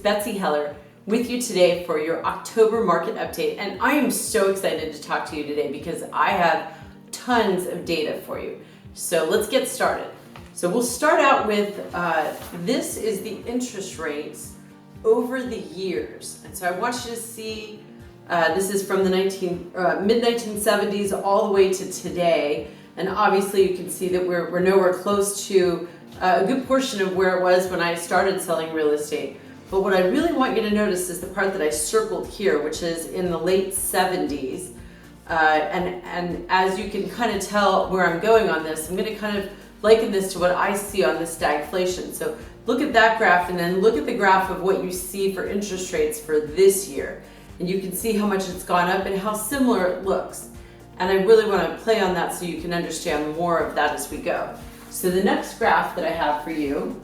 Betsy Heller with you today for your October market update. And I am so excited to talk to you today because I have tons of data for you. So let's get started. So we'll start out with, this is the interest rates over the years. And so I want you to see, this is from the mid-1970s all the way to today. And obviously you can see that we're nowhere close to a good portion of where it was when I started selling real estate. But what I really want you to notice is the part that I circled here, which is in the late 70s. And as you can kind of tell where I'm going on this, I'm going to kind of liken this to what I see on the stagflation. So look at that graph and then look at the graph of what you see for interest rates for this year. And you can see how much it's gone up and how similar it looks. And I really want to play on that so you can understand more of that as we go. So the next graph that I have for you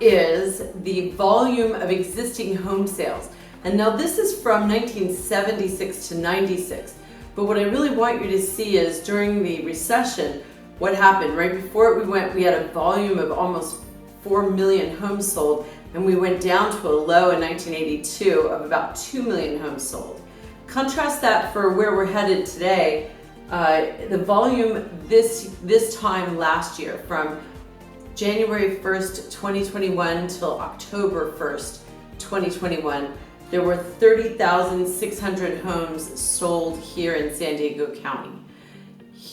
is the volume of existing home sales. And now this is from 1976 to 96. But what I really want you to see is during the recession, what happened. Right before we had a volume of almost 4 million homes sold, and we went down to a low in 1982 of about 2 million homes sold. Contrast that for where we're headed today. The volume this time last year, from January 1st, 2021 till October 1st, 2021, there were 30,600 homes sold here in San Diego County.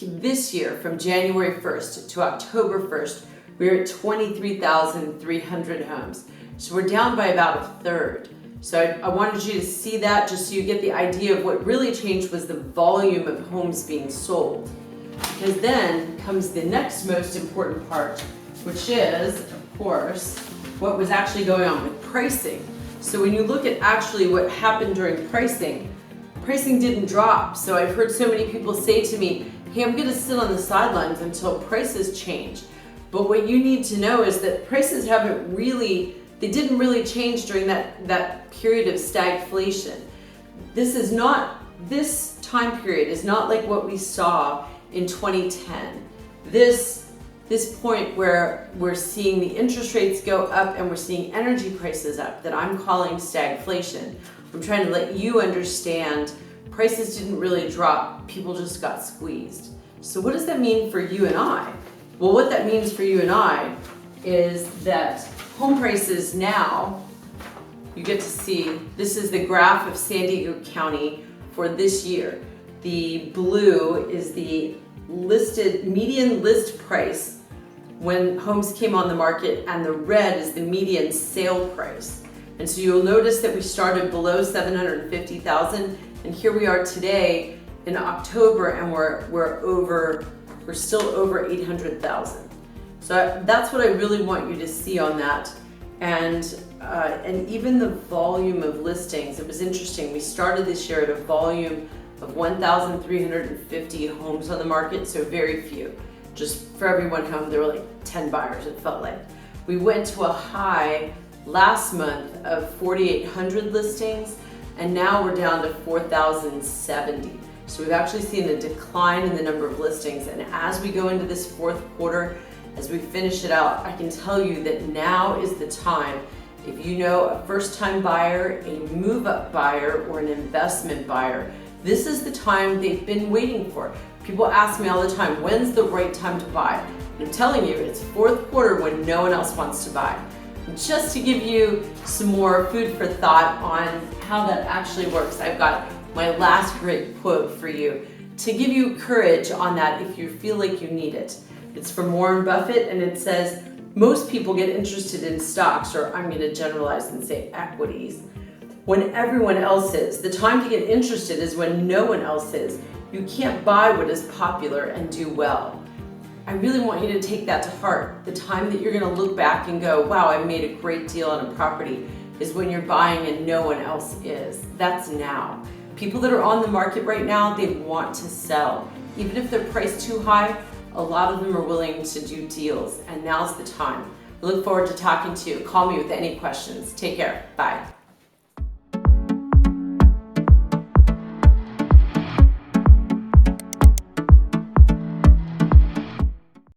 This year, from January 1st to October 1st, we're at 23,300 homes. So we're down by about a third. So I wanted you to see that just so you get the idea of what really changed was the volume of homes being sold. Because then comes the next most important part, which is, of course, what was actually going on with pricing. So when you look at actually what happened during pricing didn't drop. So I've heard so many people say to me, hey, I'm gonna sit on the sidelines until prices change. But what you need to know is that prices didn't really change during that period of stagflation. This time period is not like what we saw in 2010. This point where we're seeing the interest rates go up and we're seeing energy prices up, that I'm calling stagflation. I'm trying to let you understand prices didn't really drop, people just got squeezed. So what does that mean for you and I? Well, what that means for you and I is that home prices now, you get to see, this is the graph of San Diego County for this year. The blue is the median list price when homes came on the market, and the red is the median sale price. And so you'll notice that we started below 750,000, and here we are today in October, and we're still over 800,000. So that's what I really want you to see on that. And even the volume of listings, it was interesting. We started this year at a volume of 1,350 homes on the market, so very few. Just for every one home, there were like 10 buyers, it felt like. We went to a high last month of 4,800 listings, and now we're down to 4,070. So we've actually seen a decline in the number of listings, and as we go into this fourth quarter, as we finish it out, I can tell you that now is the time. If you know a first-time buyer, a move-up buyer, or an investment buyer, this is the time they've been waiting for. People ask me all the time, when's the right time to buy? And I'm telling you, it's fourth quarter when no one else wants to buy. And just to give you some more food for thought on how that actually works, I've got my last great quote for you to give you courage on that if you feel like you need it. It's from Warren Buffett, and it says, most people get interested in stocks, or I'm going to generalize and say equities, when everyone else is. The time to get interested is when no one else is. You can't buy what is popular and do well. I really want you to take that to heart. The time that you're going to look back and go, wow, I made a great deal on a property, is when you're buying and no one else is. That's now. People that are on the market right now, they want to sell. Even if they're priced too high, a lot of them are willing to do deals, and now's the time. I look forward to talking to you. Call me with any questions. Take care. Bye.